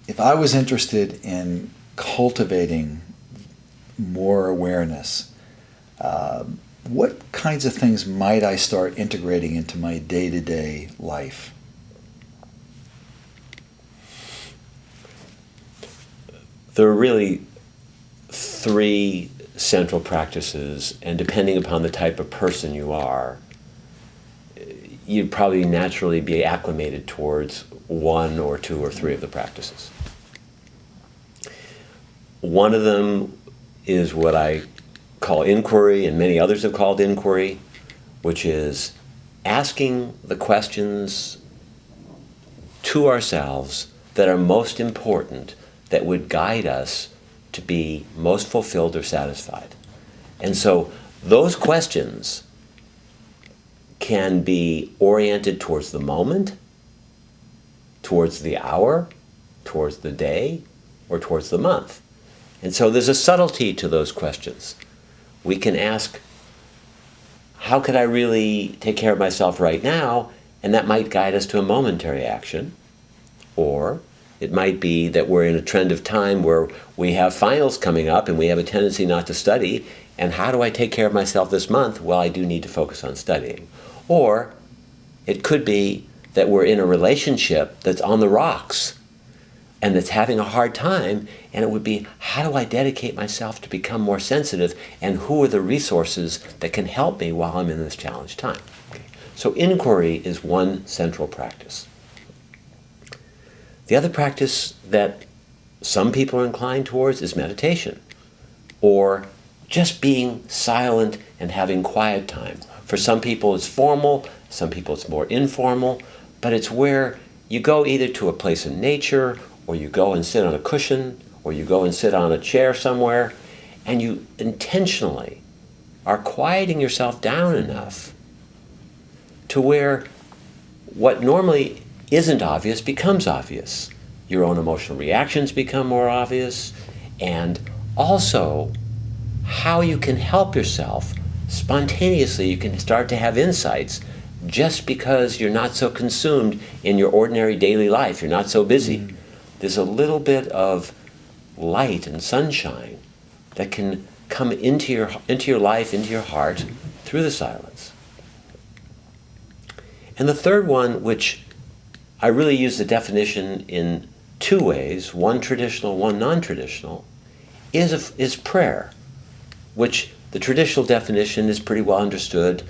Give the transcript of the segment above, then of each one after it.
if I was interested in cultivating more awareness, what kinds of things might I start integrating into my day-to-day life? There are really three central practices, and depending upon the type of person you are, you'd probably naturally be acclimated towards one or two or three of the practices. One of them is what I call inquiry, and many others have called inquiry, which is asking the questions to ourselves that are most important, that would guide us to be most fulfilled or satisfied. And so those questions can be oriented towards the moment, towards the hour, towards the day, or towards the month. And so there's a subtlety to those questions. We can ask, how could I really take care of myself right now? And that might guide us to a momentary action. Or it might be that we're in a trend of time where we have finals coming up and we have a tendency not to study. And how do I take care of myself this month? Well, I do need to focus on studying. Or it could be that we're in a relationship that's on the rocks and that's having a hard time, and it would be, how do I dedicate myself to become more sensitive, and who are the resources that can help me while I'm in this challenged time? Okay. So inquiry is one central practice. The other practice that some people are inclined towards is meditation, or just being silent and having quiet time. For some people it's formal, some people it's more informal, but it's where you go either to a place in nature, or you go and sit on a cushion, or you go and sit on a chair somewhere, and you intentionally are quieting yourself down enough to where what normally isn't obvious becomes obvious. Your own emotional reactions become more obvious, and also how you can help yourself spontaneously. You can start to have insights just because you're not so consumed in your ordinary daily life. You're not so busy. There's a little bit of light and sunshine that can come into your life, into your heart, through the silence. And the third one, which I really use the definition in two ways, one traditional, one non-traditional, is prayer, which the traditional definition is pretty well understood,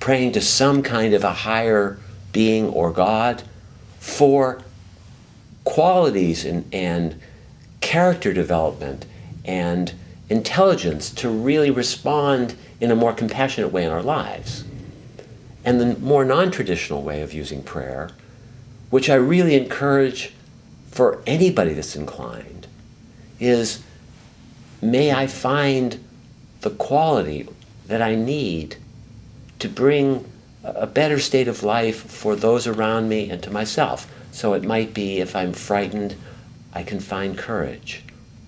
praying to some kind of a higher being or God for qualities and character development and intelligence to really respond in a more compassionate way in our lives. And the more non-traditional way of using prayer, which I really encourage for anybody that's inclined, is, may I find the quality that I need to bring a better state of life for those around me and to myself. So it might be, if I'm frightened, I can find courage.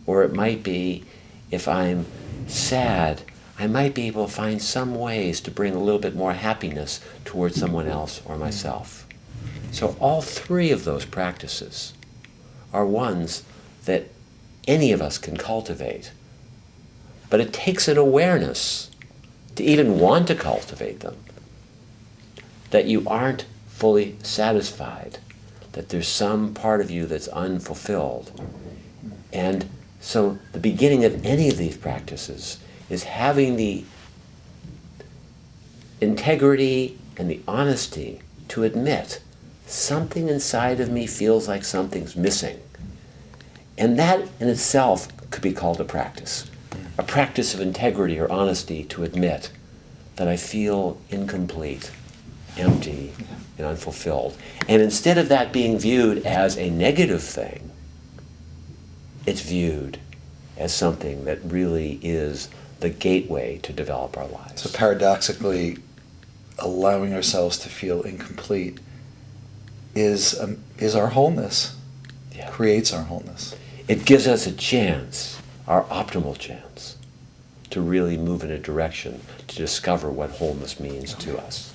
Or it might be, if I'm sad, I might be able to find some ways to bring a little bit more happiness towards someone else or myself. So all three of those practices are ones that any of us can cultivate. But it takes an awareness to even want to cultivate them, that you aren't fully satisfied, that there's some part of you that's unfulfilled. And so the beginning of any of these practices is having the integrity and the honesty to admit something inside of me feels like something's missing. And that in itself could be called a practice of integrity or honesty, to admit that I feel incomplete, empty, and unfulfilled. And instead of that being viewed as a negative thing, it's viewed as something that really is the gateway to develop our lives. So paradoxically, allowing ourselves to feel incomplete is our wholeness. Yeah. Creates our wholeness. It gives us a chance, our optimal chance, to really move in a direction to discover what wholeness means to us.